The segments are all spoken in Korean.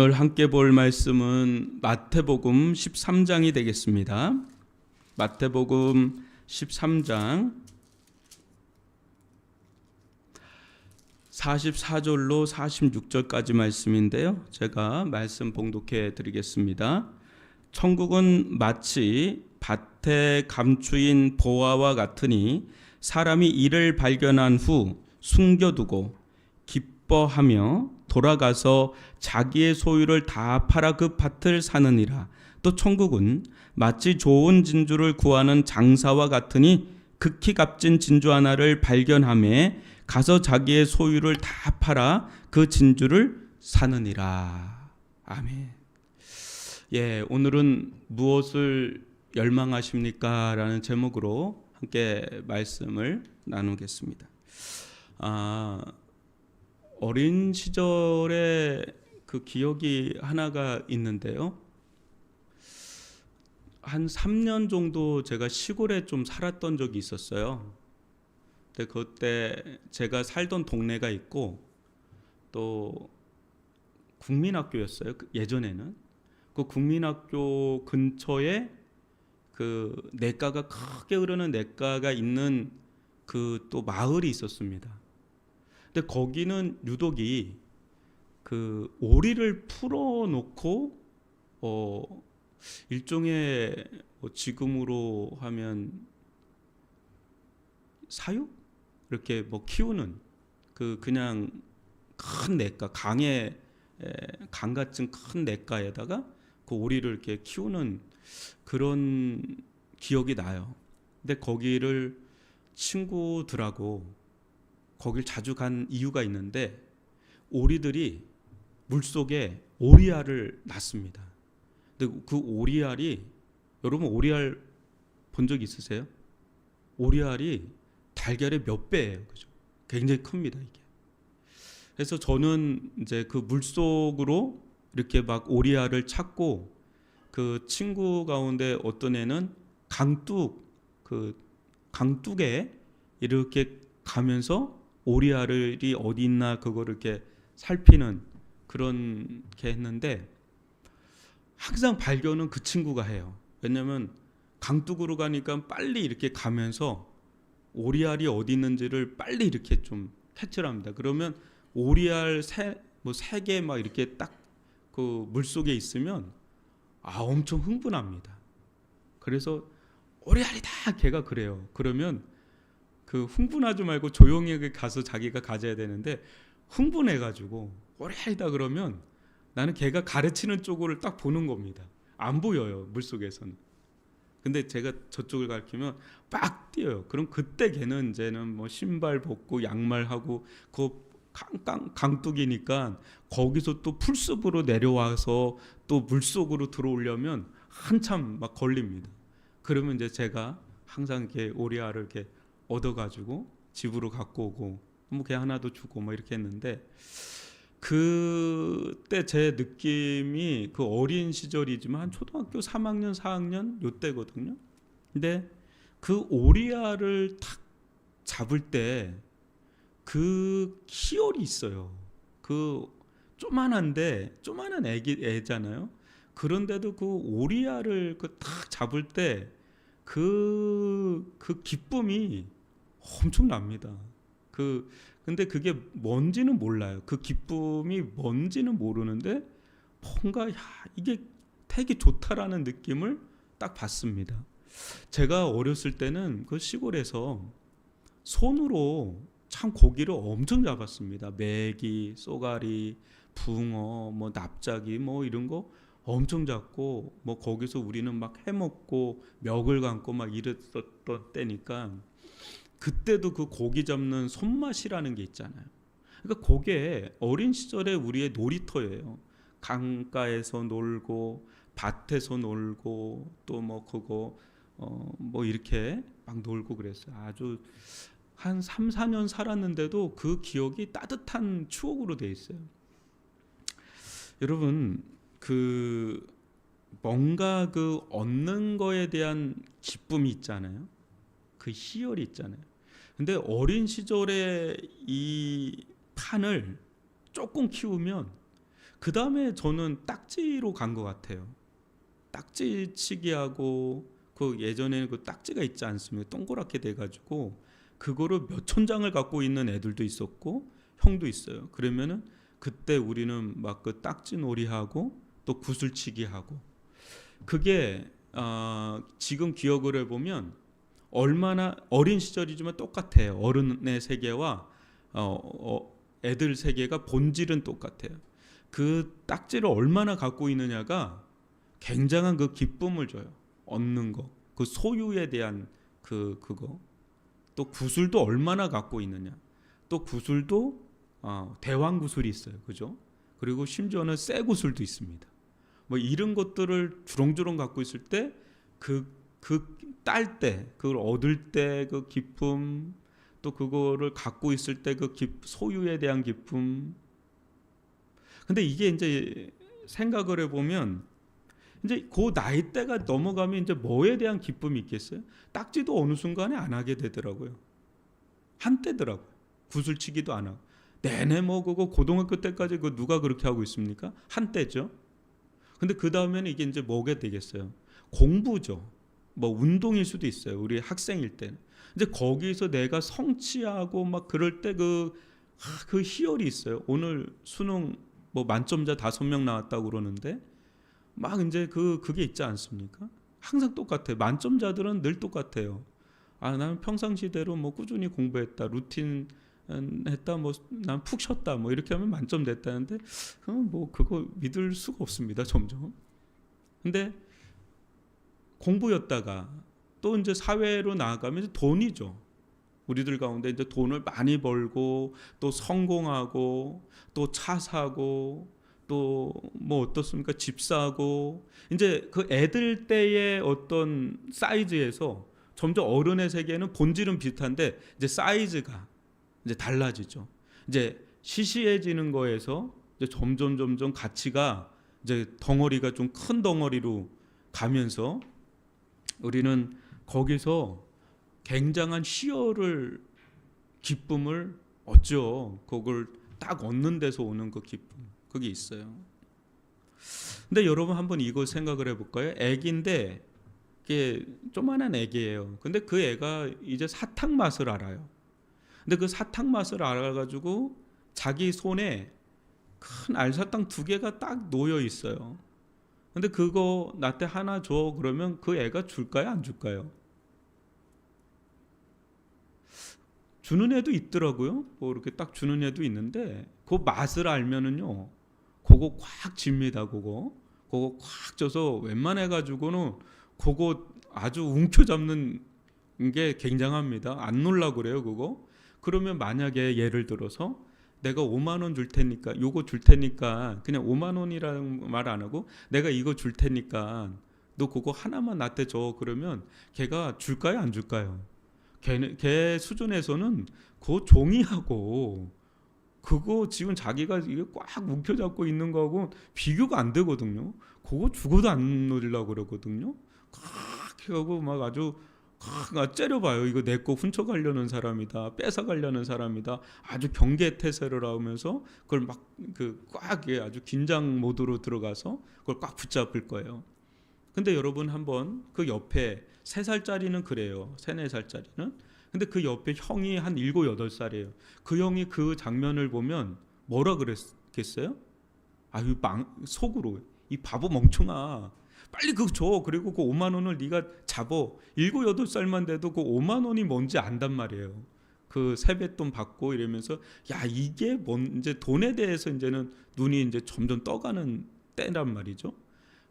오늘 함께 볼 말씀은 마태복음 13장이 되겠습니다. 마태복음 13장 44절로 46절까지 말씀인데요. 제가 말씀 봉독해 드리겠습니다. 천국은 마치 밭에 감추인 보화와 같으니 사람이 이를 발견한 후 숨겨두고 기뻐하며 돌아가서 자기의 소유를 다 팔아 그 밭을 사느니라. 또 천국은 마치 좋은 진주를 구하는 장사와 같으니 극히 값진 진주 하나를 발견하매 가서 자기의 소유를 다 팔아 그 진주를 사느니라. 아멘. 오늘은 무엇을 열망하십니까? 라는 제목으로 함께 말씀을 나누겠습니다. 어린 시절에 그 기억이 하나가 있는데요. 한 3년 정도 제가 시골에 좀 살았던 적이 있었어요. 근데 그때 제가 살던 동네가 있고 또 국민학교였어요. 예전에는 그 국민학교 근처에 그 냇가가 크게 흐르는 냇가가 있는 그 또 마을이 있었습니다. 근데 거기는 유독이 그 오리를 풀어놓고 일종의 지금으로 하면 사육 이렇게 키우는 그냥 큰 냇가 강 같은 큰 냇가에다가 그 오리를 이렇게 키우는 그런 기억이 나요. 근데 거기를 친구들하고 거길 자주 간 이유가 있는데 오리들이 물속에 오리알을 낳습니다. 근데 그 오리알이 여러분 오리알 본 적 있으세요? 오리알이 달걀의 몇 배예요. 그죠? 굉장히 큽니다, 이게. 그래서 저는 이제 그 물속으로 이렇게 막 오리알을 찾고 그 친구 가운데 어떤 애는 강둑에 이렇게 가면서 오리알이 어디 있나 그거를 이렇게 살피는 그런 게 했는데 항상 발견은 그 친구가 해요. 왜냐면 강둑으로 가니까 빨리 이렇게 가면서 오리알이 어디 있는지를 빨리 이렇게 좀 캐치를 합니다. 그러면 오리알 세 개 막 이렇게 딱 그 물속에 있으면 엄청 흥분합니다. 그래서 오리알이다 걔가 그래요. 그러면 그 흥분하지 말고 조용히 가서 자기가 가져야 되는데 흥분해가지고 오리알이다 그러면 나는 걔가 가르치는 쪽으로 딱 보는 겁니다. 안 보여요, 물속에서는. 근데 제가 저쪽을 가리키면 빡 뛰어요. 그럼 그때 걔는 이제는 신발 벗고 양말하고 그 강둑이니까 거기서 또 풀숲으로 내려와서 또 물속으로 들어오려면 한참 막 걸립니다. 그러면 이제 제가 항상 이렇게 오리알을 이렇게 얻어가지고 집으로 갖고 오고 걔 하나도 주고 이렇게 했는데 그때 제 느낌이 그 어린 시절이지만 초등학교 3학년 4학년 요때거든요. 근데 그 오리알을 탁 잡을 때 그 희열이 있어요. 그 조만한 애잖아요. 그런데도 그 오리알을 탁 잡을 때 그 기쁨이 엄청납니다. 근데 그게 뭔지는 몰라요. 그 기쁨이 뭔지는 모르는데 뭔가 이게 되게 좋다라는 느낌을 딱 받습니다. 제가 어렸을 때는 그 시골에서 손으로 참 고기를 엄청 잡았습니다. 메기, 쏘가리, 붕어, 납작이 이런 거 엄청 잡고 거기서 우리는 막 해먹고 멱을 감고 막 이랬었던 때니까 그때도 그 고기 잡는 손맛이라는 게 있잖아요. 그러니까 그게 어린 시절에 우리의 놀이터예요. 강가에서 놀고 밭에서 놀고 또 그거 이렇게 막 놀고 그랬어요. 아주 한 3, 4년 살았는데도 그 기억이 따뜻한 추억으로 돼 있어요. 여러분 뭔가 얻는 거에 대한 기쁨이 있잖아요. 그 희열이 있잖아요. 근데 어린 시절에 이 판을 조금 키우면 그 다음에 저는 딱지로 간 것 같아요. 딱지 치기하고 그 예전에는 그 딱지가 있지 않습니까? 동그랗게 돼가지고 그거를 몇 천 장을 갖고 있는 애들도 있었고 형도 있어요. 그러면은 그때 우리는 막 그 딱지 놀이하고 또 구슬치기 하고 그게 지금 기억을 해보면 얼마나 어린 시절이지만 똑같아요. 어른의 세계와 애들 세계가 본질은 똑같아요. 그 딱지를 얼마나 갖고 있느냐가 굉장한 그 기쁨을 줘요. 얻는 거, 그 소유에 대한 그거. 또 구슬도 얼마나 갖고 있느냐. 또 구슬도 대왕 구슬이 있어요, 그죠? 그리고 심지어는 쇠 구슬도 있습니다. 뭐 이런 것들을 주렁주렁 갖고 있을 때 딸 때, 그걸 얻을 때 그 기쁨, 또 그거를 갖고 있을 때 그 소유에 대한 기쁨. 근데 이게 이제 생각을 해보면 이제 그 나이대가 넘어가면 이제 뭐에 대한 기쁨이 있겠어요? 딱지도 어느 순간에 안 하게 되더라고요. 한때더라고요. 구슬치기도 안 하고. 내내 뭐 그거 고등학교 때까지 그 누가 그렇게 하고 있습니까? 한때죠. 근데 그 다음에는 이게 이제 뭐가 되겠어요? 공부죠. 뭐 운동일 수도 있어요. 우리 학생일 때는. 이제 거기서 내가 성취하고 막 그럴 때 그 희열이 있어요. 오늘 수능 뭐 만점자 5명 나왔다고 그러는데 막 이제 그게 있지 않습니까? 항상 똑같아요. 만점자들은 늘 똑같아요. 나는 평상시대로 뭐 꾸준히 공부했다, 루틴 했다, 뭐 난 푹 쉬었다, 뭐 이렇게 하면 만점 됐다는데 뭐 그거 믿을 수가 없습니다. 점점. 근데 공부였다가 또 이제 사회로 나아가면 이제 돈이죠. 우리들 가운데 이제 돈을 많이 벌고 또 성공하고 또 차 사고 또 뭐 어떻습니까? 집 사고 이제 그 애들 때의 어떤 사이즈에서 점점 어른의 세계는 본질은 비슷한데 이제 사이즈가 이제 달라지죠. 이제 시시해지는 거에서 이제 점점 가치가 이제 덩어리가 좀 큰 덩어리로 가면서 우리는 거기서 굉장한 희열을 기쁨을 얻죠. 그걸 딱 얻는 데서 오는 그 기쁨 그게 있어요. 근데 여러분 한번 이거 생각을 해볼까요? 애기인데 이게 조만한 애기예요. 근데 그 애가 이제 사탕 맛을 알아요. 근데 그 사탕 맛을 알아가지고 자기 손에 큰 알사탕 2개가 딱 놓여 있어요. 근데 그거 나한테 하나 줘 그러면 그 애가 줄까요? 안 줄까요? 주는 애도 있더라고요. 뭐 이렇게 딱 주는 애도 있는데 그 맛을 알면은요, 그거 꽉 집니다. 그거 꽉 쪄서 웬만해 가지고는 그거 아주 움켜잡는 게 굉장합니다. 안 놀라 그래요, 그거. 그러면 만약에 예를 들어서 내가 5만 원 줄 테니까 요거 줄 테니까 그냥 5만 원이라는 말 안 하고 내가 이거 줄 테니까 너 그거 하나만 나한테 줘 그러면 걔가 줄까요, 안 줄까요? 걔 수준에서는 그 종이하고 그거 지금 자기가 이게 꽉 움켜잡고 있는 거하고 비교가 안 되거든요. 그거 죽어도 안 놓으려고 그러거든요. 꽉 하고 막 아주 째려봐요. 이거 내 거 훔쳐가려는 사람이다, 뺏어가려는 사람이다. 아주 경계태세를 하면서 그걸 막 꽉 아주 긴장 모드로 들어가서 그걸 꽉 붙잡을 거예요. 근데 여러분 한번 그 옆에 3살짜리는 그래요. 3, 4살짜리는. 근데 그 옆에 형이 한 7, 8살이에요. 그 형이 그 장면을 보면 뭐라 그랬겠어요? 아유 속으로 이 바보 멍청아. 빨리 그거 줘. 그리고 그 5만 원을 네가 잡어. 7, 8살만 돼도 그 5만 원이 뭔지 안단 말이에요. 그 세뱃돈 받고 이러면서 야 이게 뭔 이제 돈에 대해서 이제는 눈이 이제 점점 떠가는 때란 말이죠.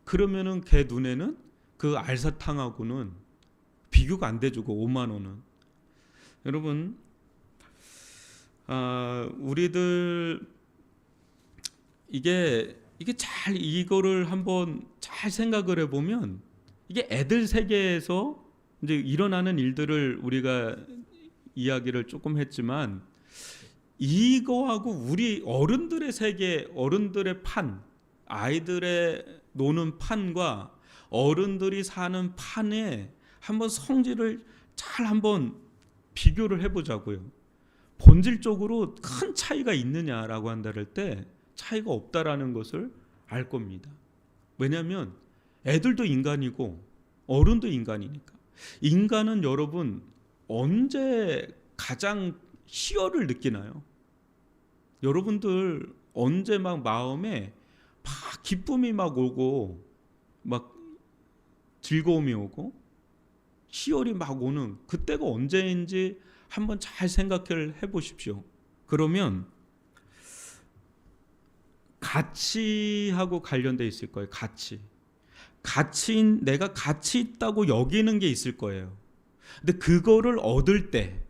그러면은 걔 눈에는 그 알사탕하고는 비교가 안 되죠. 그 5만 원은. 여러분, 우리들 이게 잘 이거를 한번 잘 생각을 해보면 이게 애들 세계에서 이제 일어나는 일들을 우리가 이야기를 조금 했지만 이거하고 우리 어른들의 세계, 어른들의 판, 아이들의 노는 판과 어른들이 사는 판에 한번 성질을 잘 한번 비교를 해보자고요. 본질적으로 큰 차이가 있느냐라고 한다 할 때 차이가 없다라는 것을 알 겁니다. 왜냐하면 애들도 인간이고 어른도 인간이니까. 인간은 여러분 언제 가장 희열을 느끼나요? 여러분들 언제 막 마음에 막 기쁨이 막 오고 막 즐거움이 오고 희열이 막 오는 그때가 언제인지 한번 잘 생각을 해보십시오. 그러면 가치하고 관련돼 있을 거예요. 내가 가치 있다고 여기는 게 있을 거예요. 근데 그거를 얻을 때,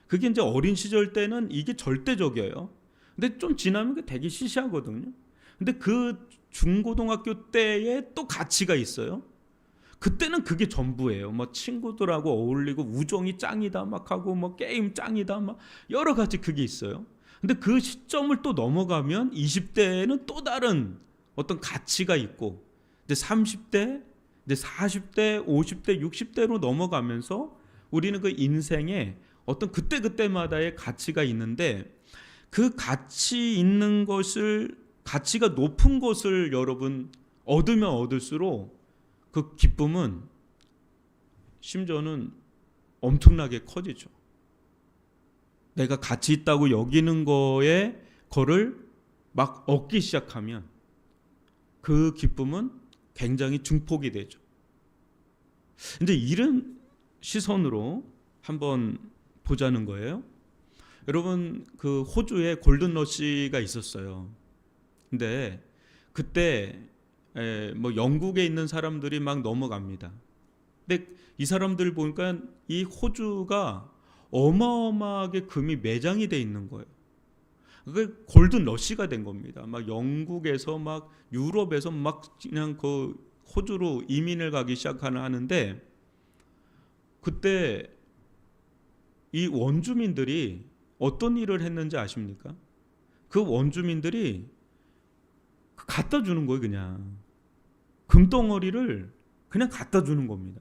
그게 이제 어린 시절 때는 이게 절대적이에요. 근데 좀 지나면 그게 되게 시시하거든요. 근데 그 중고등학교 때에 또 가치가 있어요. 그때는 그게 전부예요. 뭐 친구들하고 어울리고 우정이 짱이다 막 하고 뭐 게임 짱이다 막 여러 가지 그게 있어요. 근데 그 시점을 또 넘어가면 20대에는 또 다른 어떤 가치가 있고, 이제 30대, 이제 40대, 50대, 60대로 넘어가면서 우리는 그 인생에 어떤 그때그때마다의 가치가 있는데, 그 가치 있는 것을, 가치가 높은 것을 여러분 얻으면 얻을수록 그 기쁨은 심지어는 엄청나게 커지죠. 내가 가치 있다고 여기는 거를 막 얻기 시작하면 그 기쁨은 굉장히 증폭이 되죠. 이제 이런 시선으로 한번 보자는 거예요. 여러분 그 호주에 골든러시가 있었어요. 근데 그때 뭐 영국에 있는 사람들이 막 넘어갑니다. 근데 이 사람들 보니까 이 호주가 어마어마하게 금이 매장이 돼 있는 거예요. 그 골든 러시가 된 겁니다. 막 영국에서 막 유럽에서 막 그냥 그 호주로 이민을 가기 시작하는데, 그때 이 원주민들이 어떤 일을 했는지 아십니까? 그 원주민들이 갖다 주는 거예요. 그냥 금덩어리를 그냥 갖다 주는 겁니다.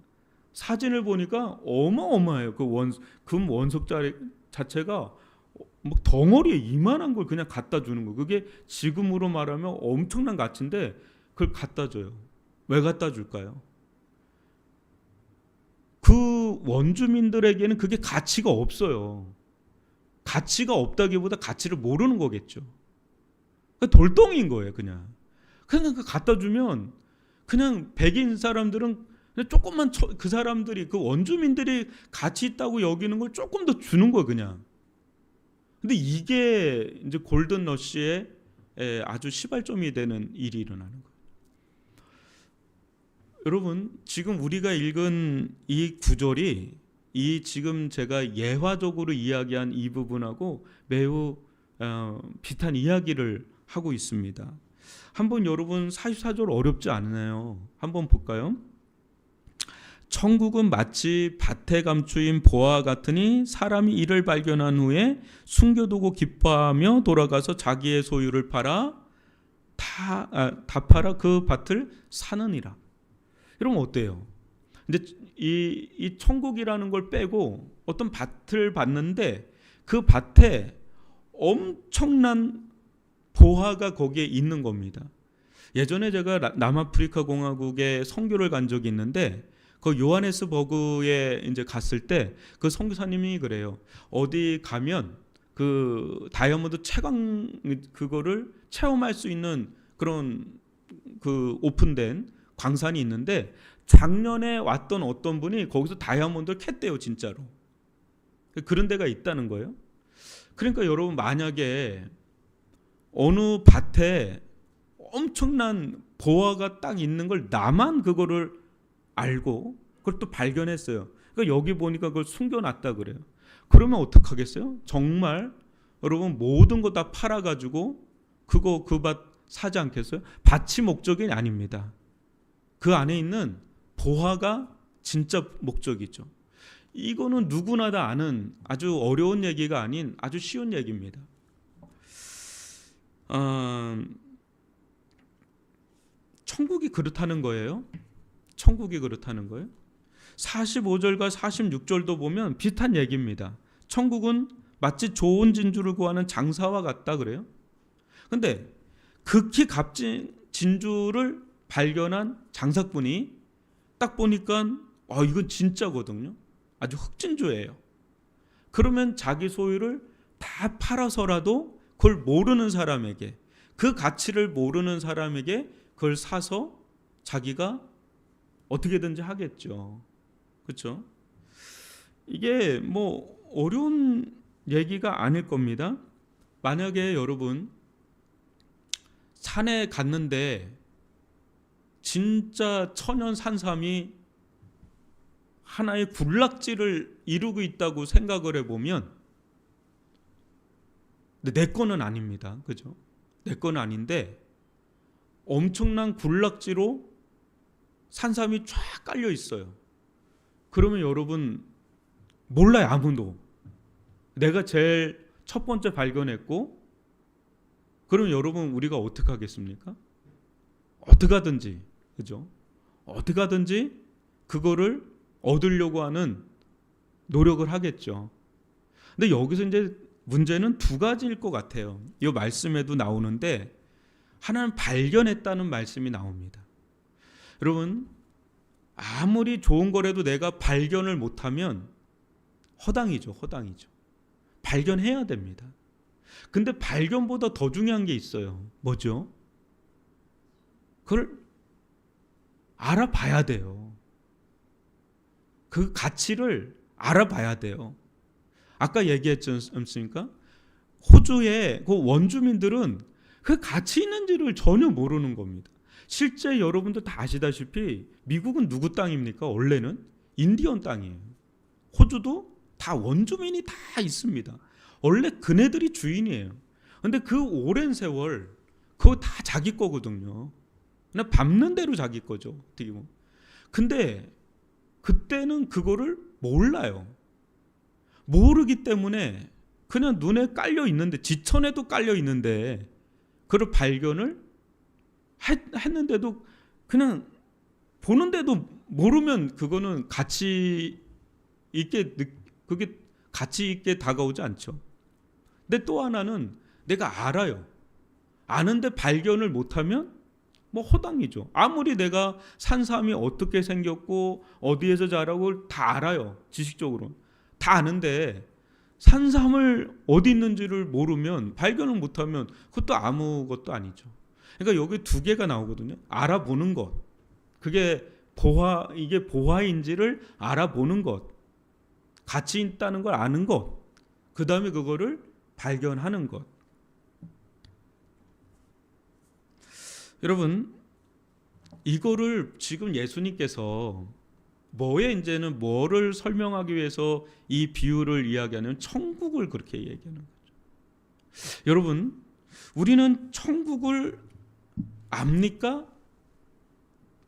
사진을 보니까 어마어마해요. 금 원석 자체가 뭐 덩어리에 이만한 걸 그냥 갖다 주는 거예요. 그게 지금으로 말하면 엄청난 가치인데 그걸 갖다 줘요. 왜 갖다 줄까요? 그 원주민들에게는 그게 가치가 없어요. 가치가 없다기보다 가치를 모르는 거겠죠. 돌덩이인 거예요. 그냥 그 갖다 주면 그냥 백인 사람들은 조금만 그 사람들이, 그 원주민들이 가치 있다고 여기는 걸 조금 더 주는 거예요. 그냥. 근데 이게 이제 골든러시의 아주 시발점이 되는 일이 일어나는 거예요. 여러분 지금 우리가 읽은 이 구절이 이 지금 제가 예화적으로 이야기한 이 부분하고 매우 비슷한 이야기를 하고 있습니다. 한번 여러분 44절 어렵지 않나요? 한번 볼까요? 천국은 마치 밭에 감추인 보화 같으니 사람이 이를 발견한 후에 숨겨두고 기뻐하며 돌아가서 자기의 소유를 팔아 다 팔아 그 밭을 사느니라. 여러분 어때요? 근데 이 천국이라는 걸 빼고 어떤 밭을 봤는데 그 밭에 엄청난 보화가 거기에 있는 겁니다. 예전에 제가 남아프리카 공화국에 선교를 간 적이 있는데 그 요하네스버그에 이제 갔을 때 그 선교사님이 그래요. 어디 가면 그 다이아몬드 채광 그거를 체험할 수 있는 그런 그 오픈된 광산이 있는데 작년에 왔던 어떤 분이 거기서 다이아몬드를 캤대요. 진짜로. 그런 데가 있다는 거예요. 그러니까 여러분 만약에 어느 밭에 엄청난 보화가 딱 있는 걸 나만 그거를 알고 그걸 또 발견했어요. 그러니까 여기 보니까 그걸 숨겨놨다 그래요. 그러면 어떡하겠어요? 정말 여러분 모든 거 다 팔아가지고 그 밭 사지 않겠어요? 밭이 목적이 아닙니다. 그 안에 있는 보화가 진짜 목적이죠. 이거는 누구나 다 아는 아주 어려운 얘기가 아닌 아주 쉬운 얘기입니다. 천국이 그렇다는 거예요. 천국이 그렇다는 거예요. 45절과 46절도 보면 비슷한 얘기입니다. 천국은 마치 좋은 진주를 구하는 장사와 같다 그래요. 근데 극히 값진 진주를 발견한 장사꾼이 딱 보니까 이건 진짜거든요. 아주 흑진주예요. 그러면 자기 소유를 다 팔아서라도 그걸 모르는 사람에게, 그 가치를 모르는 사람에게 그걸 사서 자기가 어떻게든지 하겠죠. 그렇죠? 이게 뭐 어려운 얘기가 아닐 겁니다. 만약에 여러분 산에 갔는데 진짜 천연 산삼이 하나의 군락지를 이루고 있다고 생각을 해보면, 근데 내 거는 아닙니다. 그죠? 내 거는 아닌데 엄청난 군락지로 산삼이 쫙 깔려 있어요. 그러면 여러분 몰라요. 아무도. 내가 제일 첫 번째 발견했고, 그럼 여러분 우리가 어떻게 하겠습니까? 어떻게 하든지, 그죠? 어떻게 하든지 그거를 얻으려고 하는 노력을 하겠죠. 근데 여기서 이제 문제는 두 가지일 것 같아요. 이 말씀에도 나오는데, 하나는 발견했다는 말씀이 나옵니다. 여러분, 아무리 좋은 거라도 내가 발견을 못하면 허당이죠. 허당이죠. 발견해야 됩니다. 근데 발견보다 더 중요한 게 있어요. 뭐죠? 그걸 알아봐야 돼요. 그 가치를 알아봐야 돼요. 아까 얘기했지 않습니까? 호주의 그 원주민들은 그 가치 있는지를 전혀 모르는 겁니다. 실제 여러분도 다 아시다시피 미국은 누구 땅입니까? 원래는 인디언 땅이에요. 호주도 다 원주민이 다 있습니다. 원래 그네들이 주인이에요. 근데 그 오랜 세월 그거 다 자기 거거든요. 그냥 밟는 대로 자기 거죠. 어떻게 보면. 근데 그때는 그거를 몰라요. 모르기 때문에 그냥 눈에 깔려 있는데, 지천에도 깔려 있는데 그걸 발견을 했는데도, 그냥 보는데도 모르면 그거는 가치 있게, 그게 가치 있게 다가오지 않죠. 근데 또 하나는 내가 알아요. 아는데 발견을 못하면 뭐 허당이죠. 아무리 내가 산삼이 어떻게 생겼고 어디에서 자라고 다 알아요. 지식적으로 다 아는데 산삼을 어디 있는지를 모르면, 발견을 못하면 그것도 아무것도 아니죠. 그러니까 여기 두 개가 나오거든요. 알아보는 것, 그게 이게 보화인지를 알아보는 것, 가치 있다는 걸 아는 것, 그 다음에 그거를 발견하는 것. 여러분, 이거를 지금 예수님께서 이제는 뭐를 설명하기 위해서 이 비유를 이야기하는, 천국을 그렇게 얘기하는 거죠. 여러분, 우리는 천국을 압니까?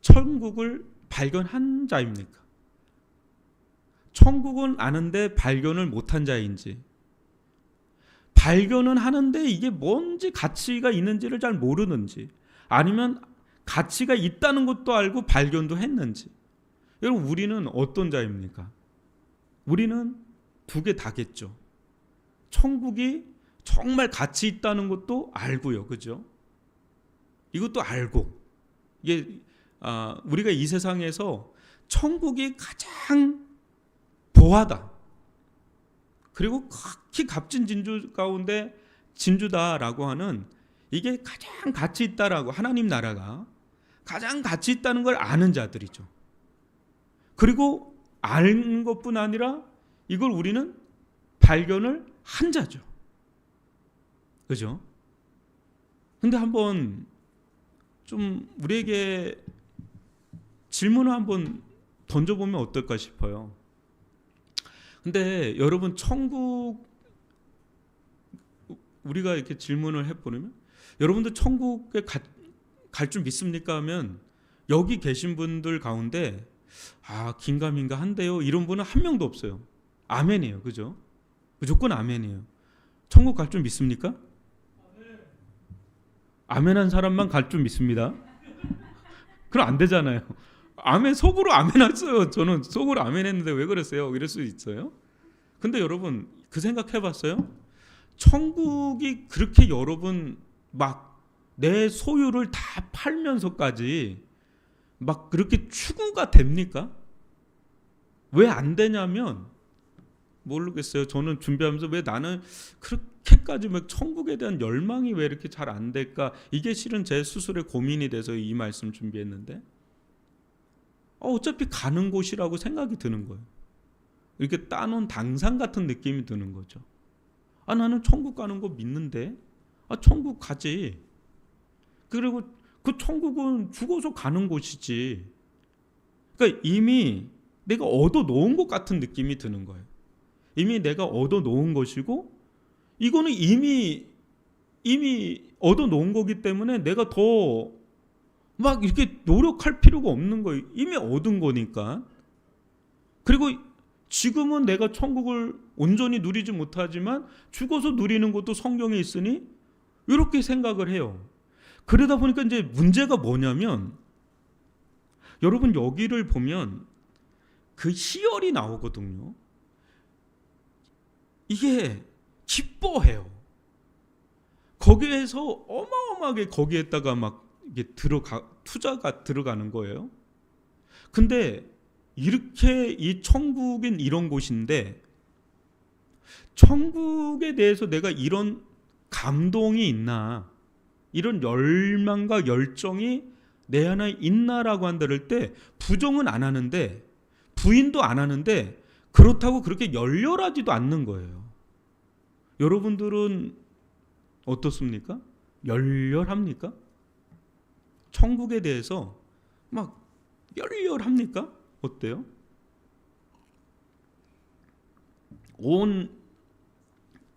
천국을 발견한 자입니까? 천국은 아는데 발견을 못한 자인지, 발견은 하는데 이게 뭔지 가치가 있는지를 잘 모르는지, 아니면 가치가 있다는 것도 알고 발견도 했는지. 여러분, 우리는 어떤 자입니까? 우리는 두 개 다겠죠. 천국이 정말 가치 있다는 것도 알고요. 그죠? 이것도 알고, 이게 우리가 이 세상에서 천국이 가장 보하다, 그리고 극히 값진 진주 가운데 진주다라고 하는, 이게 가장 가치 있다라고, 하나님 나라가 가장 가치 있다는 걸 아는 자들이죠. 그리고 아는 것뿐 아니라 이걸 우리는 발견을 한 자죠. 그죠? 근데 한번 좀 우리에게 질문을 한번 던져보면 어떨까 싶어요. 근데 여러분, 천국, 우리가 이렇게 질문을 해보면, 여러분들 천국에 갈 줄 믿습니까? 하면 여기 계신 분들 가운데 긴가민가 한데요, 이런 분은 한 명도 없어요. 아멘이에요. 그죠? 무조건 아멘이에요. 천국 갈 줄 믿습니까? 아멘한 사람만 갈 줄 믿습니다. 그럼 안 되잖아요. 아멘, 속으로 아멘했어요. 저는 속으로 아멘했는데 왜 그랬어요? 이럴 수 있어요. 근데 여러분, 그 생각 해봤어요? 천국이 그렇게 여러분 막 내 소유를 다 팔면서까지 막 그렇게 추구가 됩니까? 왜 안 되냐면 모르겠어요. 저는 준비하면서 왜 나는 그렇게까지 막 천국에 대한 열망이 왜 이렇게 잘 안 될까? 이게 실은 제 스스로의 고민이 돼서 이 말씀 준비했는데 어차피 가는 곳이라고 생각이 드는 거예요. 이렇게 따놓은 당상 같은 느낌이 드는 거죠. 나는 천국 가는 거 믿는데 천국 가지. 그리고 그 천국은 죽어서 가는 곳이지. 그러니까 이미 내가 얻어 놓은 것 같은 느낌이 드는 거예요. 이미 내가 얻어 놓은 것이고 이거는 이미 얻어 놓은 거기 때문에 내가 더 막 이렇게 노력할 필요가 없는 거예요. 이미 얻은 거니까. 그리고 지금은 내가 천국을 온전히 누리지 못하지만 죽어서 누리는 것도 성경에 있으니 이렇게 생각을 해요. 그러다 보니까 이제 문제가 뭐냐면 여러분 여기를 보면 그 희열이 나오거든요. 이게 기뻐해요. 거기에서 어마어마하게 거기에다가 막 이게 투자가 들어가는 거예요. 근데 이렇게 이 천국은 이런 곳인데 천국에 대해서 내가 이런 감동이 있나, 이런 열망과 열정이 내 안에 있나라고 한들 때 부정은 안 하는데 부인도 안 하는데 그렇다고 그렇게 열렬하지도 않는 거예요. 여러분들은 어떻습니까? 열렬합니까? 천국에 대해서 막 열렬합니까? 어때요? 온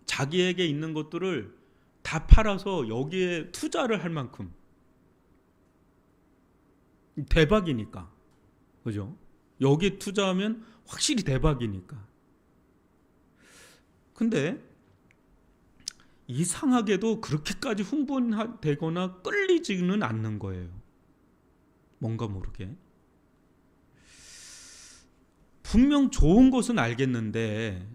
자기에게 있는 것들을 다 팔아서 여기에 투자를 할 만큼 대박이니까. 그죠? 여기에 투자하면 확실히 대박이니까. 근데 이상하게도 그렇게까지 흥분되거나 끌리지는 않는 거예요. 뭔가 모르게. 분명 좋은 것은 알겠는데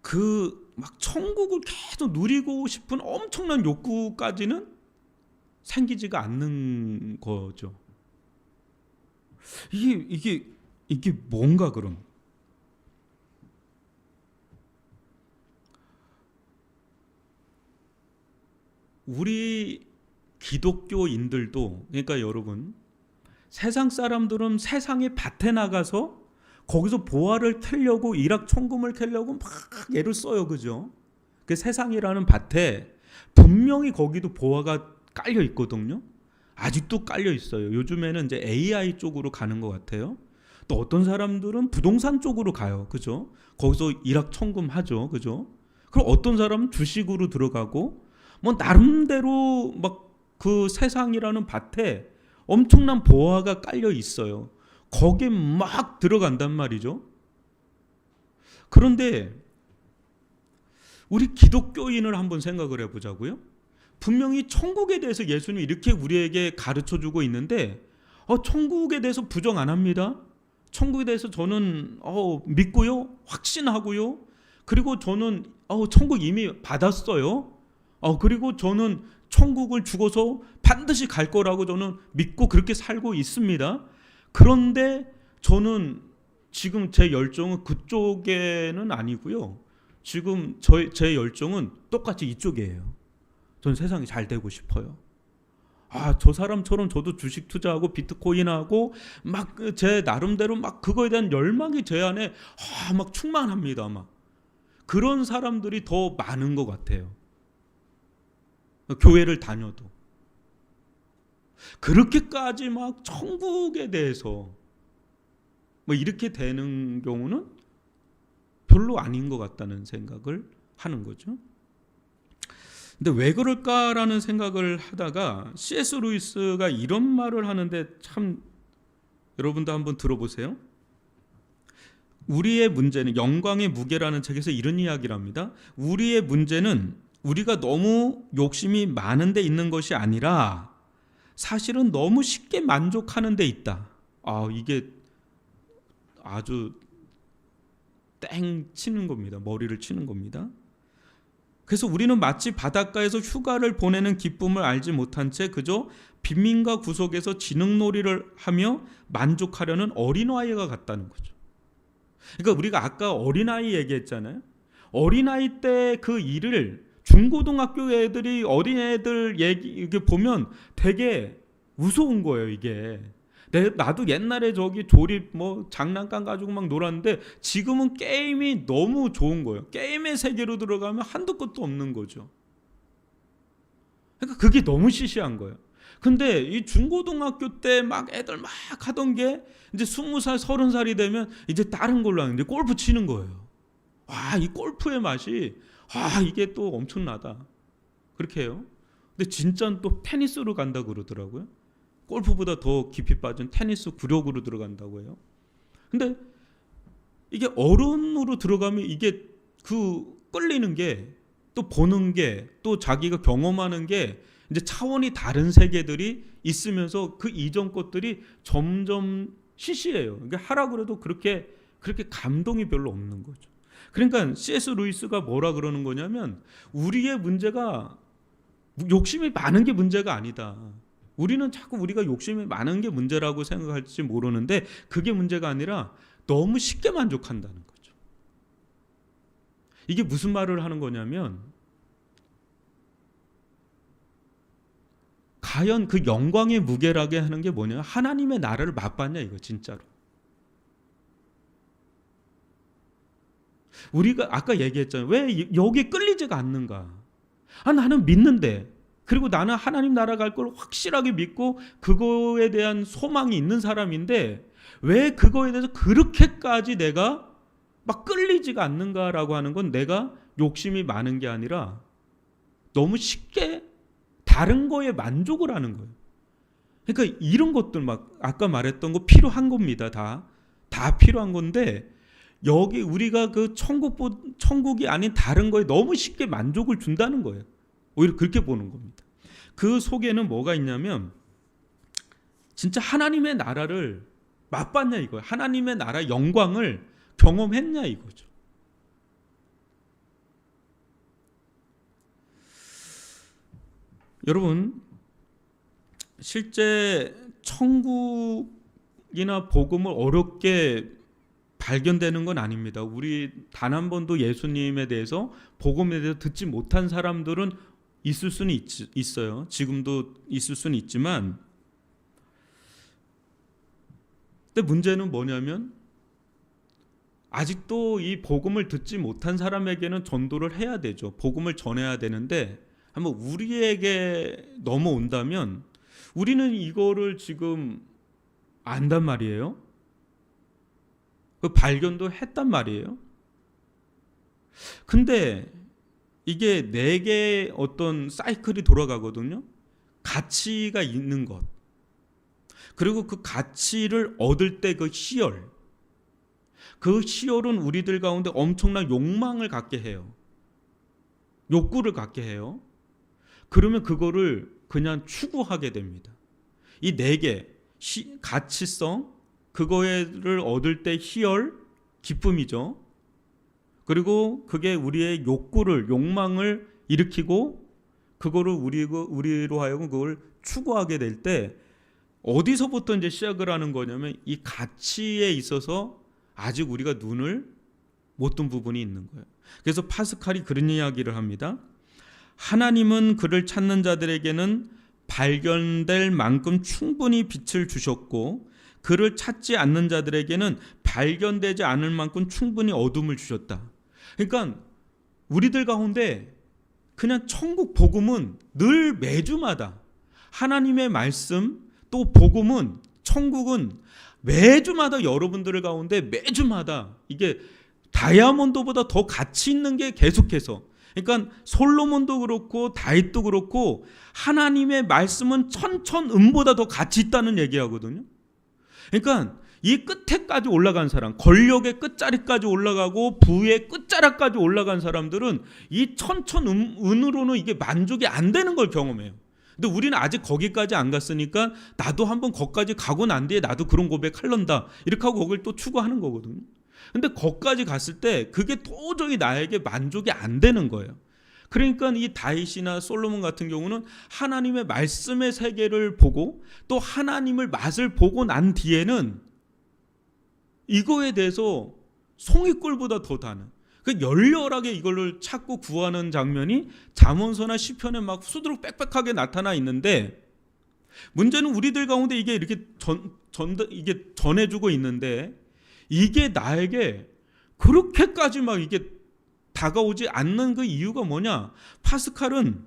그 막 천국을 계속 누리고 싶은 엄청난 욕구까지는 생기지가 않는 거죠. 이게 뭔가 그럼? 우리 기독교인들도, 그러니까 여러분, 세상 사람들은 세상의 밭에 나가서 거기서 보화를 캐려고 일확천금을 캐려고 막 애를 써요. 그죠? 그 세상이라는 밭에 분명히 거기도 보화가 깔려 있거든요. 아직도 깔려 있어요. 요즘에는 이제 AI 쪽으로 가는 것 같아요. 또 어떤 사람들은 부동산 쪽으로 가요. 그죠? 거기서 일확천금 하죠. 그죠? 그럼 어떤 사람은 주식으로 들어가고 뭐 나름대로 막 그 세상이라는 밭에 엄청난 보화가 깔려 있어요. 거기에 막 들어간단 말이죠. 그런데 우리 기독교인을 한번 생각을 해보자고요. 분명히 천국에 대해서 예수님이 이렇게 우리에게 가르쳐주고 있는데 천국에 대해서 부정 안 합니다. 천국에 대해서 저는 믿고요. 확신하고요. 그리고 저는 천국 이미 받았어요. 그리고 저는 천국을 죽어서 반드시 갈 거라고 저는 믿고 그렇게 살고 있습니다. 그런데 저는 지금 제 열정은 그쪽에는 아니고요. 지금 제 열정은 똑같이 이쪽이에요. 전 세상이 잘 되고 싶어요. 저 사람처럼 저도 주식 투자하고 비트코인하고 막 제 나름대로 막 그거에 대한 열망이 제 안에 막 충만합니다. 막 그런 사람들이 더 많은 것 같아요. 교회를 다녀도 그렇게까지 막 천국에 대해서 뭐 이렇게 되는 경우는 별로 아닌 것 같다는 생각을 하는 거죠. 근데 왜 그럴까라는 생각을 하다가 C.S. 루이스가 이런 말을 하는데 참 여러분도 한번 들어보세요. 우리의 문제는, 영광의 무게라는 책에서 이런 이야기를 합니다. 우리의 문제는 우리가 너무 욕심이 많은 데 있는 것이 아니라 사실은 너무 쉽게 만족하는 데 있다. 이게 아주 땡 치는 겁니다. 머리를 치는 겁니다. 그래서 우리는 마치 바닷가에서 휴가를 보내는 기쁨을 알지 못한 채 그저 빈민가 구석에서 지능놀이를 하며 만족하려는 어린아이가 같다는 거죠. 그러니까 우리가 아까 어린아이 얘기했잖아요. 어린아이 때 그 일을 중고등학교 애들이 어린애들 얘기 이게 보면 되게 무서운 거예요. 이게 나도 옛날에 저기 조립 뭐 장난감 가지고 막 놀았는데 지금은 게임이 너무 좋은 거예요. 게임의 세계로 들어가면 한도 끝도 없는 거죠. 그러니까 그게 너무 시시한 거예요. 근데 이 중고등학교 때 막 애들 막 하던 게 이제 20살, 30살이 되면 이제 다른 걸로 하는데 골프 치는 거예요. 와, 이 골프의 맛이 이게 또 엄청나다. 그렇게 해요. 근데 진짜는 또 테니스로 간다고 그러더라고요. 골프보다 더 깊이 빠진 테니스 구력으로 들어간다고 해요. 근데 이게 어른으로 들어가면 이게 그 끌리는 게 또 보는 게 또 자기가 경험하는 게 이제 차원이 다른 세계들이 있으면서 그 이전 것들이 점점 시시해요. 그러니까 하라 그래도 그렇게 감동이 별로 없는 거죠. 그러니까 C.S. 루이스가 뭐라 그러는 거냐면 우리의 문제가 욕심이 많은 게 문제가 아니다. 우리는 자꾸 우리가 욕심이 많은 게 문제라고 생각할지 모르는데 그게 문제가 아니라 너무 쉽게 만족한다는 거죠. 이게 무슨 말을 하는 거냐면 과연 그 영광의 무게라게 하는 게 뭐냐? 하나님의 나라를 맛봤냐 이거 진짜로. 우리가 아까 얘기했잖아요. 왜 여기에 끌리지가 않는가? 나는 믿는데 그리고 나는 하나님 나라 갈 걸 확실하게 믿고 그거에 대한 소망이 있는 사람인데 왜 그거에 대해서 그렇게까지 내가 막 끌리지가 않는가라고 하는 건 내가 욕심이 많은 게 아니라 너무 쉽게 다른 거에 만족을 하는 거예요. 그러니까 이런 것들 막 아까 말했던 거 필요한 겁니다. 다 필요한 건데 여기 우리가 그 천국이 아닌 다른 거에 너무 쉽게 만족을 준다는 거예요. 오히려 그렇게 보는 겁니다. 그 속에는 뭐가 있냐면 진짜 하나님의 나라를 맛봤냐 이거예요. 하나님의 나라 영광을 경험했냐 이거죠. 여러분 실제 천국이나 복음을 어렵게 발견되는 건 아닙니다. 우리 단 한 번도 예수님에 대해서 복음에 대해서 듣지 못한 사람들은 있을 수는 있어요. 지금도 있을 수는 있지만 근데 문제는 뭐냐면 아직도 이 복음을 듣지 못한 사람에게는 전도를 해야 되죠. 복음을 전해야 되는데 한번 우리에게 넘어온다면 우리는 이거를 지금 안단 말이에요. 그 발견도 했단 말이에요. 근데 이게 네 개의 어떤 사이클이 돌아가거든요. 가치가 있는 것. 그리고 그 가치를 얻을 때 그 희열. 그 희열은 우리들 가운데 엄청난 욕망을 갖게 해요. 욕구를 갖게 해요. 그러면 그거를 그냥 추구하게 됩니다. 이 네 개, 가치성, 그거를 얻을 때 희열, 기쁨이죠. 그리고 그게 우리의 욕망을 일으키고 그거를 우리로 하여금 그걸 추구하게 될 때 어디서부터 이제 시작을 하는 거냐면 이 가치에 있어서 아직 우리가 눈을 못 뜬 부분이 있는 거예요. 그래서 파스칼이 그런 이야기를 합니다. 하나님은 그를 찾는 자들에게는 발견될 만큼 충분히 빛을 주셨고 그를 찾지 않는 자들에게는 발견되지 않을 만큼 충분히 어둠을 주셨다. 그러니까 우리들 가운데 그냥 천국 복음은 늘 매주마다 하나님의 말씀 또 복음은 천국은 매주마다 여러분들 가운데 매주마다 이게 다이아몬드보다 더 가치 있는 게 계속해서 그러니까 솔로몬도 그렇고 다윗도 그렇고 하나님의 말씀은 천천음보다 더 가치 있다는 얘기하거든요. 그러니까 이 끝에까지 올라간 사람, 권력의 끝자리까지 올라가고 부의 끝자락까지 올라간 사람들은 이 천천음으로는 이게 만족이 안 되는 걸 경험해요. 근데 우리는 아직 거기까지 안 갔으니까 나도 한번 거기까지 가고 난 뒤에 나도 그런 고백할런다 이렇게 하고 거길 또 추구하는 거거든요. 근데 거기까지 갔을 때 그게 도저히 나에게 만족이 안 되는 거예요. 그러니까 이 다윗이나 솔로몬 같은 경우는 하나님의 말씀의 세계를 보고 또 하나님을 맛을 보고 난 뒤에는 이거에 대해서 송이꿀보다 더 다는 그 열렬하게 이걸 찾고 구하는 장면이 잠언서나 시편에 막 수두룩 빽빽하게 나타나 있는데, 문제는 우리들 가운데 이게 이렇게 이게 전해주고 있는데 이게 나에게 그렇게까지 막 이게 다가오지 않는 그 이유가 뭐냐? 파스칼은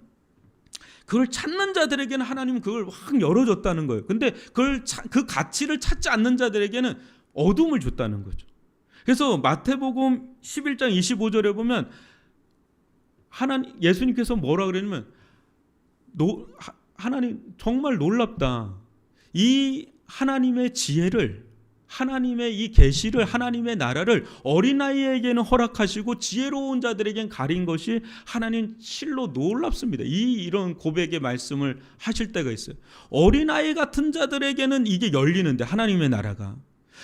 그걸 찾는 자들에게는 하나님은 그걸 확 열어줬다는 거예요. 근데 그 가치를 찾지 않는 자들에게는 어둠을 줬다는 거죠. 그래서 마태복음 11장 25절에 보면 예수님께서 뭐라 그러냐면 하나님 정말 놀랍다. 이 하나님의 지혜를, 하나님의 이 계시를, 하나님의 나라를 어린아이에게는 허락하시고 지혜로운 자들에겐 가린 것이 하나님 실로 놀랍습니다. 이런 고백의 말씀을 하실 때가 있어요. 어린아이 같은 자들에게는 이게 열리는데, 하나님의 나라가.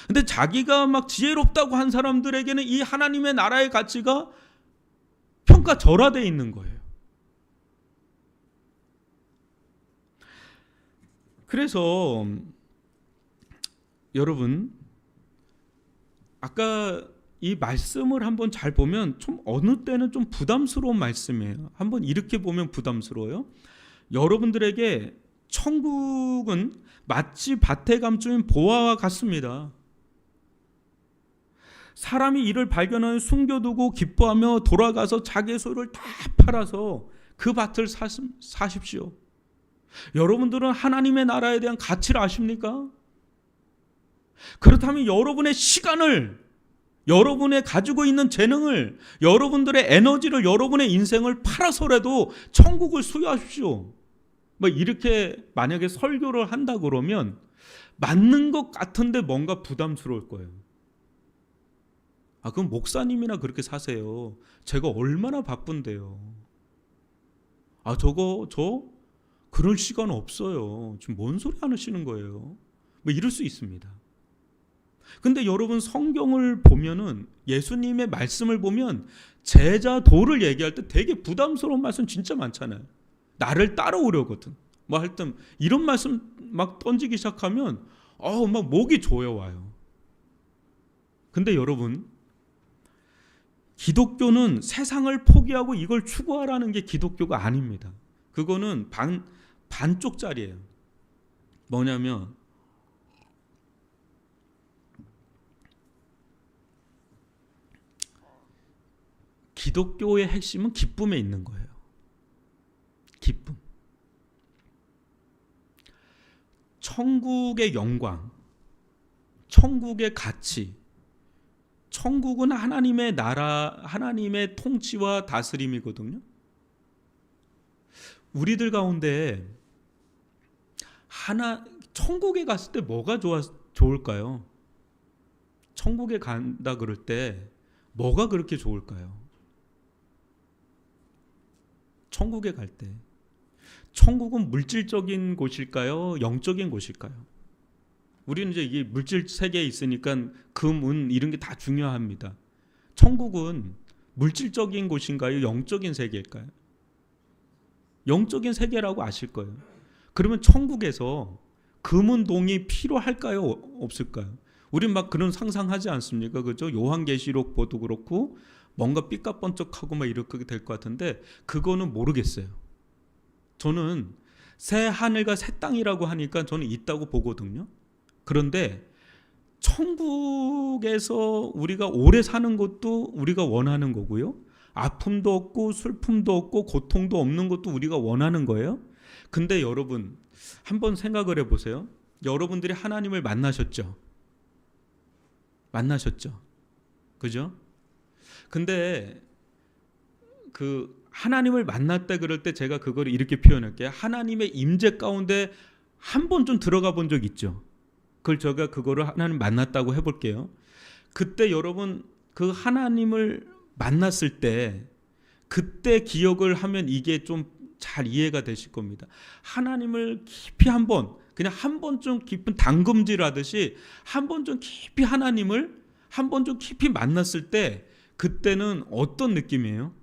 근데 자기가 막 지혜롭다고 한 사람들에게는 이 하나님의 나라의 가치가 평가절하되어 있는 거예요. 그래서 여러분, 아까 이 말씀을 한번 잘 보면 좀 어느 때는 좀 부담스러운 말씀이에요. 한번 이렇게 보면 부담스러워요. 여러분들에게 천국은 마치 밭에 감추인 보화와 같습니다. 사람이 이를 발견하여 숨겨두고 기뻐하며 돌아가서 자기의 소유를 다 팔아서 그 밭을 사십시오. 여러분들은 하나님의 나라에 대한 가치를 아십니까? 그렇다면 여러분의 시간을, 여러분의 가지고 있는 재능을, 여러분들의 에너지를, 여러분의 인생을 팔아서라도 천국을 수여하십시오. 뭐 이렇게 만약에 설교를 한다 그러면 맞는 것 같은데 뭔가 부담스러울 거예요. 그럼 목사님이나 그렇게 사세요. 제가 얼마나 바쁜데요. 저 그럴 시간 없어요. 지금 뭔 소리 하시는 거예요? 뭐 이럴 수 있습니다. 근데 여러분, 성경을 보면은, 예수님의 말씀을 보면 제자 도를 얘기할 때 되게 부담스러운 말씀 진짜 많잖아요. 나를 따라오려거든. 뭐 하여튼 이런 말씀 막 던지기 시작하면 막 목이 조여와요. 근데 여러분, 기독교는 세상을 포기하고 이걸 추구하라는 게 기독교가 아닙니다. 그거는 반쪽짜리예요. 뭐냐면 기독교의 핵심은 기쁨에 있는 거예요. 기쁨. 천국의 영광, 천국의 가치, 천국은 하나님의 나라, 하나님의 통치와 다스림이거든요. 우리들 가운데 천국에 갔을 때 뭐가 좋을까요? 천국에 간다 그럴 때 뭐가 그렇게 좋을까요? 천국에 갈 때 천국은 물질적인 곳일까요? 영적인 곳일까요? 우리는 이제 이게 물질 세계에 있으니까 금, 은 이런 게 다 중요합니다. 천국은 물질적인 곳인가요? 영적인 세계일까요? 영적인 세계라고 아실 거예요. 그러면 천국에서 금은 동이 필요할까요? 없을까요? 우린 막 그런 상상하지 않습니까? 그죠? 요한계시록 보도 그렇고 뭔가 삐까뻔쩍하고 막 이렇게 될 것 같은데 그거는 모르겠어요. 저는 새 하늘과 새 땅이라고 하니까 저는 있다고 보거든요. 그런데 천국에서 우리가 오래 사는 것도 우리가 원하는 거고요. 아픔도 없고 슬픔도 없고 고통도 없는 것도 우리가 원하는 거예요. 근데 여러분, 한번 생각을 해보세요. 여러분들이 하나님을 만나셨죠? 그죠? 근데 하나님을 만났다 그럴 때 제가 그걸 이렇게 표현할게요. 하나님의 임재 가운데 한 번 좀 들어가 본 적 있죠? 제가 그거를 하나님 만났다고 해볼게요. 그때 여러분, 그 하나님을 만났을 때 그때 기억을 하면 이게 좀 잘 이해가 되실 겁니다. 하나님을 깊이 그냥 한 번 좀 깊은 담금질 하듯이 한 번 좀 깊이 하나님을 한 번 좀 깊이 만났을 때 그때는 어떤 느낌이에요?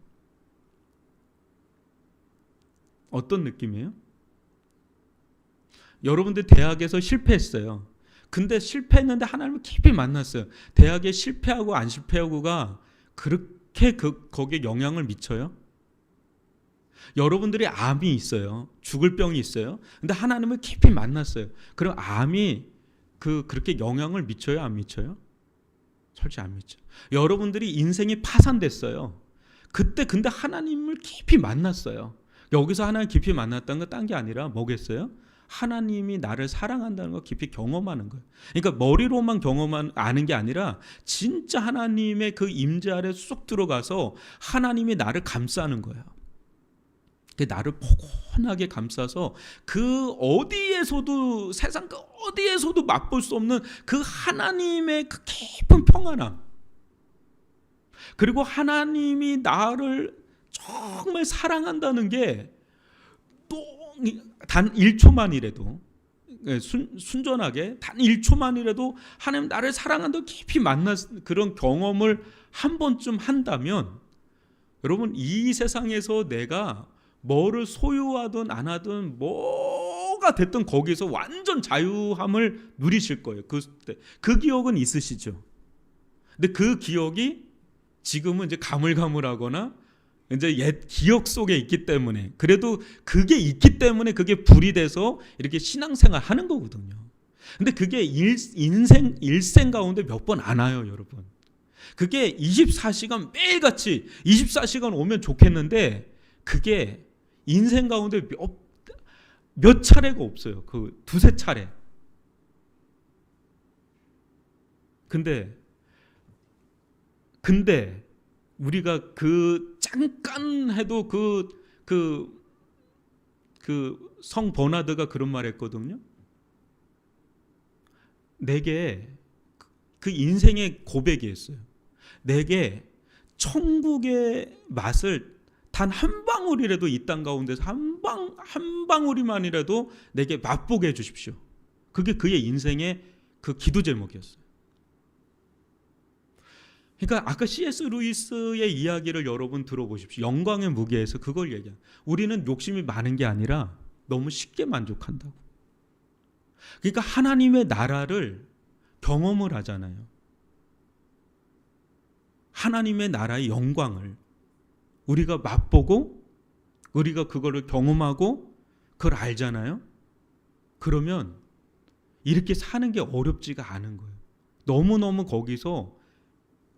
어떤 느낌이에요? 여러분들 대학에서 실패했어요. 근데 실패했는데 하나님을 깊이 만났어요. 대학에 실패하고 안 실패하고가 그렇게 거기에 영향을 미쳐요? 여러분들이 암이 있어요. 죽을 병이 있어요. 근데 하나님을 깊이 만났어요. 그럼 암이 그렇게 영향을 미쳐요? 안 미쳐요? 솔직히 안 미쳐. 여러분들이 인생이 파산됐어요. 그때 근데 하나님을 깊이 만났어요. 여기서 하나님 깊이 만났다는 건 딴 게 아니라 뭐겠어요? 하나님이 나를 사랑한다는 걸 깊이 경험하는 거예요. 그러니까 머리로만 아는 게 아니라 진짜 하나님의 그 임재 아래 쏙 들어가서 하나님이 나를 감싸는 거예요. 나를 포근하게 감싸서 그 어디에서도 세상 그 어디에서도 맛볼 수 없는 그 하나님의 그 깊은 평안함, 그리고 하나님이 나를 정말 사랑한다는 게 단 1초만이라도 순전하게 단 1초만이라도 하나님 나를 사랑한다고 깊이 만난 그런 경험을 한 번쯤 한다면, 여러분 이 세상에서 내가 뭐를 소유하든 안 하든 뭐가 됐든 거기서 완전 자유함을 누리실 거예요. 그 기억은 있으시죠? 근데 그 기억이 지금은 이제 가물가물하거나 이제 옛 기억 속에 있기 때문에, 그래도 그게 있기 때문에 그게 불이 돼서 이렇게 신앙생활 하는 거거든요. 근데 그게 일생 가운데 몇 번 안 와요, 여러분. 그게 24시간 매일같이 24시간 오면 좋겠는데 그게 인생 가운데 몇 차례가 없어요. 그 두세 차례. 근데 우리가 잠깐 해도 성 버나드가 그런 말 했거든요. 내게 그 인생의 고백이었어요. 내게 천국의 맛을 단 한 방울이라도 이 땅 가운데서 한 방울이만이라도 내게 맛보게 해주십시오. 그게 그의 인생의 그 기도 제목이었어요. 그러니까 아까 C.S. 루이스의 이야기를 여러분 들어보십시오. 영광의 무게에서 그걸 얘기해요. 우리는 욕심이 많은 게 아니라 너무 쉽게 만족한다고. 그러니까 하나님의 나라를 경험을 하잖아요. 하나님의 나라의 영광을 우리가 맛보고 우리가 그거를 경험하고 그걸 알잖아요. 그러면 이렇게 사는 게 어렵지가 않은 거예요. 너무너무 거기서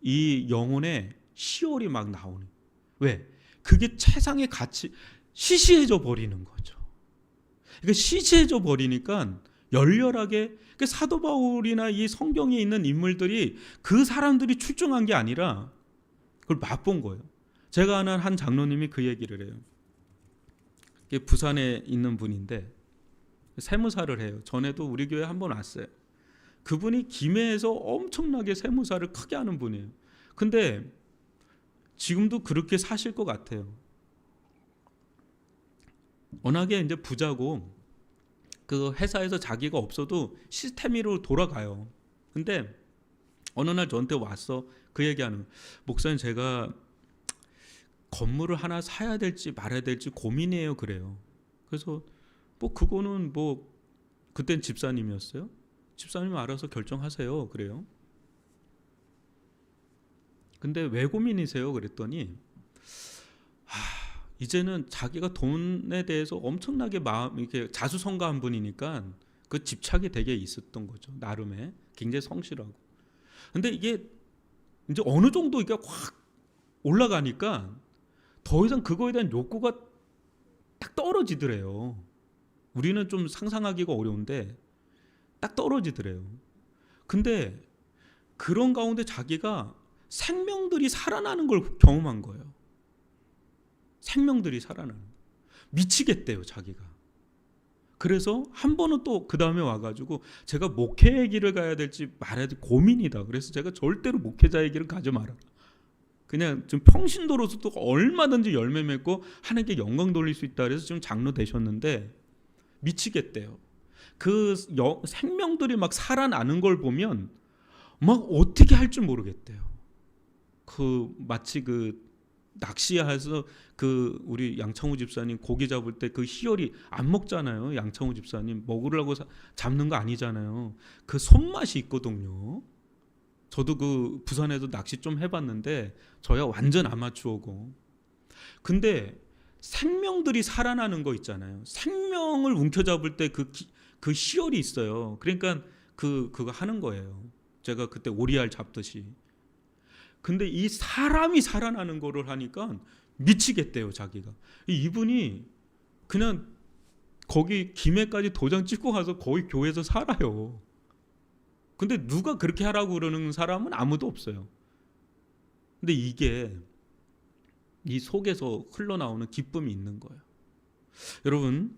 이 영혼의 시월이 막 나오는. 왜? 그게 세상의 가치, 시시해져 버리는 거죠. 그러니까 시시해져 버리니까 열렬하게, 사도 바울이나 이 성경에 있는 인물들이 그 사람들이 출중한 게 아니라 그걸 맛본 거예요. 제가 아는 한 장로님이 그 얘기를 해요. 부산에 있는 분인데 세무사를 해요. 전에도 우리 교회 한번 왔어요. 그분이 김해에서 엄청나게 세무사를 크게 하는 분이에요. 근데 지금도 그렇게 사실 것 같아요. 워낙에 이제 부자고 그 회사에서 자기가 없어도 시스템으로 돌아가요. 근데 어느 날 저한테 와서 그 얘기하는, 목사님 제가 건물을 하나 사야 될지 말아야 될지 고민이에요. 그래요. 그래서 그거는 그땐 집사님이었어요. 집사님 알아서 결정하세요. 그래요. 근데 왜 고민이세요? 그랬더니 이제는 자기가 돈에 대해서 엄청나게 이렇게 자수성가한 분이니까 그 집착이 되게 있었던 거죠. 나름의 굉장히 성실하고. 근데 이게 이제 어느 정도 이게 확 올라가니까 더 이상 그거에 대한 욕구가 딱 떨어지더래요. 우리는 좀 상상하기가 어려운데 딱 떨어지더래요. 근데 그런 가운데 자기가 생명들이 살아나는 걸 경험한 거예요. 생명들이 살아나는. 미치겠대요, 자기가. 그래서 한 번은 또 그 다음에 와가지고 제가 목회의 길을 가야 될지 말아야 될지 고민이다. 그래서 제가 절대로 목회자의 길을 가지 마라. 그냥 좀 평신도로서도 얼마든지 열매 맺고 하나님께 영광 돌릴 수 있다. 그래서 지금 장로 되셨는데 미치겠대요. 그 생명들이 막 살아나는 걸 보면 막 어떻게 할 줄 모르겠대요. 마치 낚시해서 그 우리 양창호 집사님 고기 잡을 때 그 희열이 안 먹잖아요. 양창호 집사님 먹으려고 잡는 거 아니잖아요. 그 손맛이 있거든요. 저도 그 부산에도 낚시 좀 해봤는데 저야 완전 아마추어고. 근데 생명들이 살아나는 거 있잖아요. 생명을 움켜잡을 때 그 희열이 있어요. 그러니까 그거 하는 거예요. 제가 그때 오리알 잡듯이. 근데 이 사람이 살아나는 거를 하니까 미치겠대요, 자기가. 이분이 그냥 거기 김해까지 도장 찍고 가서 거기 교회에서 살아요. 근데 누가 그렇게 하라고 그러는 사람은 아무도 없어요. 근데 이게 이 속에서 흘러나오는 기쁨이 있는 거예요. 여러분,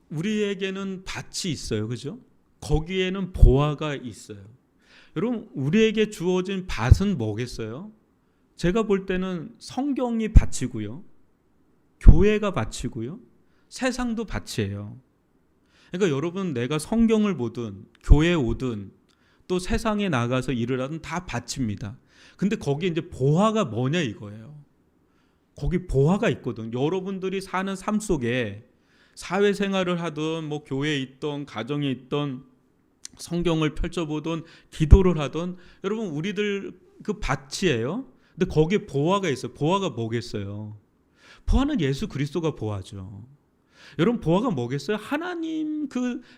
우리에게는 밭이 있어요. 그죠? 거기에는 보화가 있어요. 여러분, 우리에게 주어진 밭은 뭐겠어요? 제가 볼 때는 성경이 밭이고요, 교회가 밭이고요, 세상도 밭이에요. 그러니까 여러분, 내가 성경을 보든 교회에 오든 또 세상에 나가서 일을 하든 다 밭입니다. 근데 거기에 이제 보화가 뭐냐 이거예요. 거기 보화가 있거든. 여러분들이 사는 삶 속에 사회생활을 하든 뭐 교회에 있던 가정에 있던 성경을 펼쳐보던 기도를 하던, 여러분 우리들 그 밭이에요. 근데 거기에 보화가 있어요. 보화가 뭐겠어요? 보화는 예수 그리스도가 보화죠. 여러분, 보화가 뭐겠어요? 하나님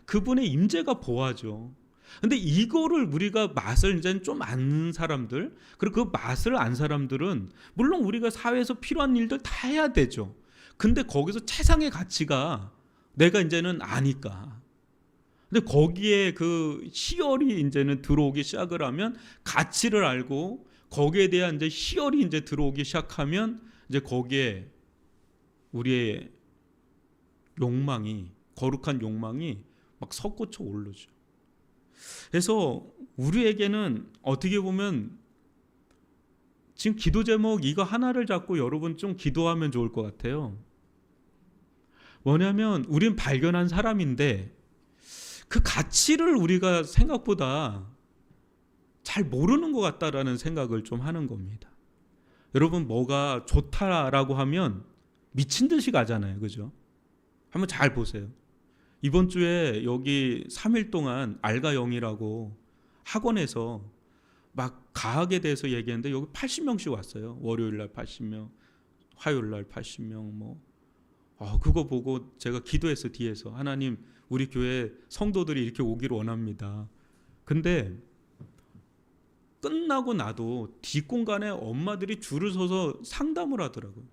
그분의 임재가 보화죠. 근데 이거를 우리가 맛을 이제 좀 아는 사람들, 그리고 그 맛을 안 사람들은 물론 우리가 사회에서 필요한 일들 다 해야 되죠. 근데 거기서 최상의 가치가 내가 이제는 아니까. 근데 거기에 그 희열이 이제는 들어오기 시작을 하면, 가치를 알고 거기에 대한 이제 희열이 이제 들어오기 시작하면 이제 거기에 우리의 욕망이, 거룩한 욕망이 막 솟구쳐 오르죠. 그래서 우리에게는 어떻게 보면 지금 기도 제목 이거 하나를 잡고 여러분 좀 기도하면 좋을 것 같아요. 뭐냐면 우린 발견한 사람인데 그 가치를 우리가 생각보다 잘 모르는 것 같다라는 생각을 좀 하는 겁니다. 여러분, 뭐가 좋다라고 하면 미친 듯이 가잖아요. 그죠? 한번 잘 보세요. 이번 주에 여기 3일 동안 알가 영이라고 학원에서 막 가학에 대해서 얘기했는데 여기 80명씩 왔어요. 월요일 날 80명, 화요일 날 80명 그거 보고 제가 기도했어. 뒤에서 하나님, 우리 교회 성도들이 이렇게 오기를 원합니다. 근데 끝나고 나도 뒷공간에 엄마들이 줄을 서서 상담을 하더라고요.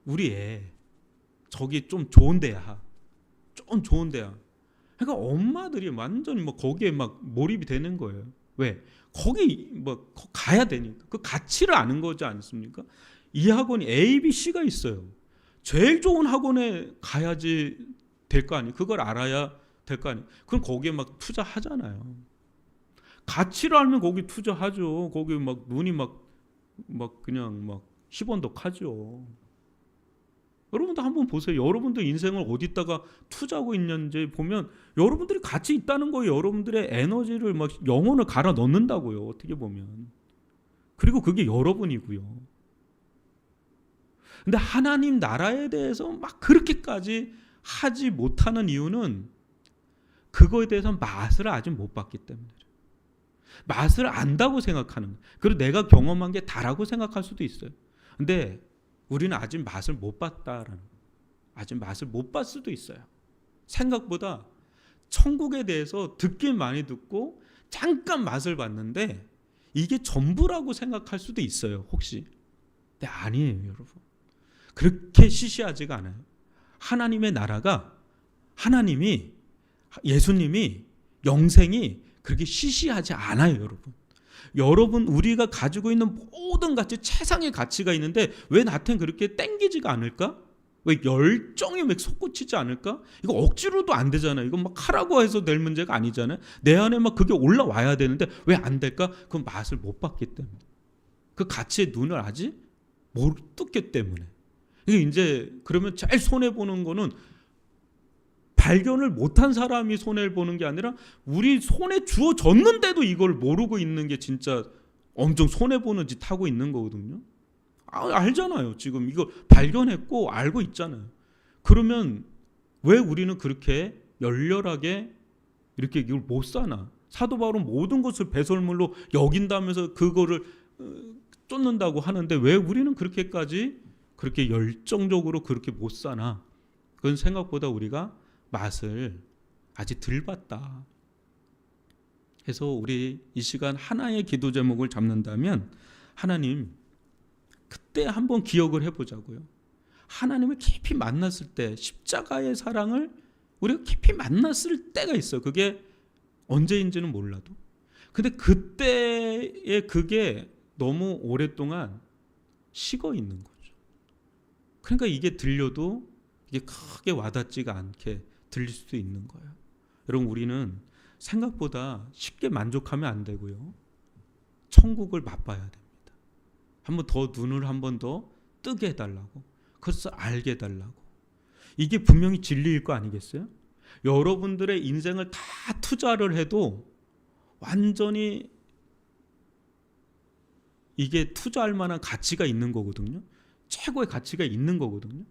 우리 애 저기 좀 좋은 데야. 좀 좋은 데야. 그러니까 엄마들이 완전히 막 거기에 막 몰입이 되는 거예요. 왜? 거기 뭐 가야 되니까. 그 가치를 아는 거지 않습니까? 이 학원이 A, B, C가 있어요. 제일 좋은 학원에 가야지 될 거 아니에요. 그걸 알아야 될 거 아니에요. 그럼 거기에 막 투자하잖아요. 가치를 알면 거기 투자하죠. 거기 막 눈이 막 그냥 막 희번덕하죠. 여러분도 한번 보세요. 여러분들 인생을 어디다가 투자하고 있는지 보면 여러분들이 가치 있다는 거예요. 여러분들의 에너지를 막 영혼을 갈아 넣는다고요. 어떻게 보면. 그리고 그게 여러분이고요. 근데 하나님 나라에 대해서 막 그렇게까지 하지 못하는 이유는 그거에 대해서 맛을 아직 못 봤기 때문에. 맛을 안다고 생각하는 거예요. 그리고 내가 경험한 게 다라고 생각할 수도 있어요. 근데 우리는 아직 맛을 못 봤다라는, 아직 맛을 못 봤을 수도 있어요. 생각보다 천국에 대해서 듣긴 많이 듣고 잠깐 맛을 봤는데 이게 전부라고 생각할 수도 있어요. 혹시. 근데 아니에요, 여러분. 그렇게 시시하지가 않아요. 하나님의 나라가, 하나님이, 예수님이, 영생이 그렇게 시시하지 않아요, 여러분. 여러분, 우리가 가지고 있는 모든 가치, 최상의 가치가 있는데 왜 나한테는 그렇게 땡기지가 않을까? 왜 열정이 왜 솟구치지 않을까? 이거 억지로도 안 되잖아요. 이거 막 하라고 해서 될 문제가 아니잖아요. 내 안에 막 그게 올라와야 되는데 왜 안 될까? 그건 맛을 못 봤기 때문에. 그 가치의 눈을 아직 못 떴기 때문에. 이게 이제 그러면 제일 손해 보는 거는 발견을 못한 사람이 손해를 보는 게 아니라 우리 손에 주어졌는데도 이걸 모르고 있는 게 진짜 엄청 손해보는 짓 하고 있는 거거든요. 알잖아요. 지금 이거 발견했고 알고 있잖아요. 그러면 왜 우리는 그렇게 열렬하게 이렇게 이걸 못 사나? 사도 바울은 모든 것을 배설물로 여긴다면서 그거를 쫓는다고 하는데 왜 우리는 그렇게까지 그렇게 열정적으로 그렇게 못 사나? 그건 생각보다 우리가 맛을 아직 덜 봤다. 해서 우리 이 시간 하나의 기도 제목을 잡는다면 하나님, 그때 한번 기억을 해보자고요. 하나님을 깊이 만났을 때, 십자가의 사랑을 우리가 깊이 만났을 때가 있어요. 그게 언제인지는 몰라도. 근데 그때의 그게 너무 오랫동안 식어 있는 거죠. 그러니까 이게 들려도 이게 크게 와닿지가 않게 들릴 수도 있는 거예요. 여러분, 우리는 생각보다 쉽게 만족하면 안 되고요. 천국을 맛봐야 됩니다. 한번 더 눈을 한 번 더 뜨게 해달라고, 그것을 알게 해달라고. 이게 분명히 진리일 거 아니겠어요? 여러분들의 인생을 다 투자를 해도 완전히 이게 투자할 만한 가치가 있는 거거든요. 최고의 가치가 있는 거거든요.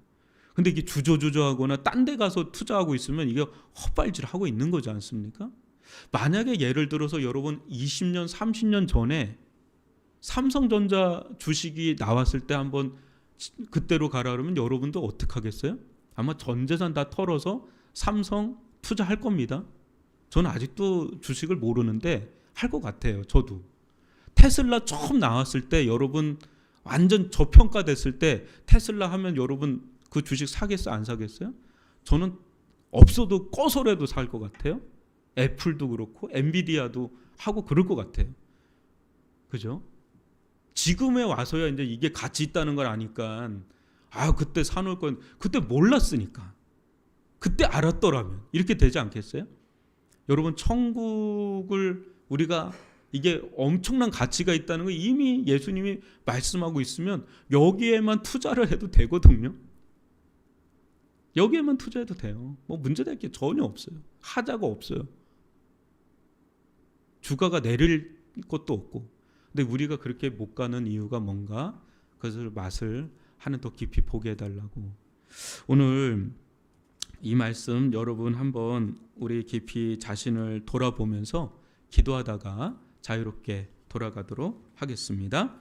근데 이게 주저주저하거나 딴 데 가서 투자하고 있으면 이게 헛발질하고 있는 거지 않습니까? 만약에 예를 들어서 여러분 20년, 30년 전에 삼성전자 주식이 나왔을 때 한번 그때로 가라 그러면 여러분도 어떻게 하겠어요? 아마 전 재산 다 털어서 삼성 투자할 겁니다. 저는 아직도 주식을 모르는데 할 것 같아요. 저도. 테슬라 처음 나왔을 때 여러분 완전 저평가됐을 때 테슬라 하면 여러분 그 주식 사겠어요? 안 사겠어요? 저는 없어도 꺼서라도 살 것 같아요. 애플도 그렇고 엔비디아도 하고 그럴 것 같아요. 그죠? 지금에 와서야 이제 이게 가치 있다는 걸 아니까 그때 사놓을 건 그때 몰랐으니까 그때 알았더라면 이렇게 되지 않겠어요? 여러분, 천국을 우리가 이게 엄청난 가치가 있다는 거 이미 예수님이 말씀하고 있으면 여기에만 투자를 해도 되거든요. 여기에만 투자해도 돼요. 뭐 문제될 게 전혀 없어요. 하자가 없어요. 주가가 내릴 것도 없고. 근데 우리가 그렇게 못 가는 이유가 뭔가, 그것을 맛을 하는 더 깊이 보게 해달라고. 오늘 이 말씀 여러분 한번 우리 깊이 자신을 돌아보면서 기도하다가 자유롭게 돌아가도록 하겠습니다.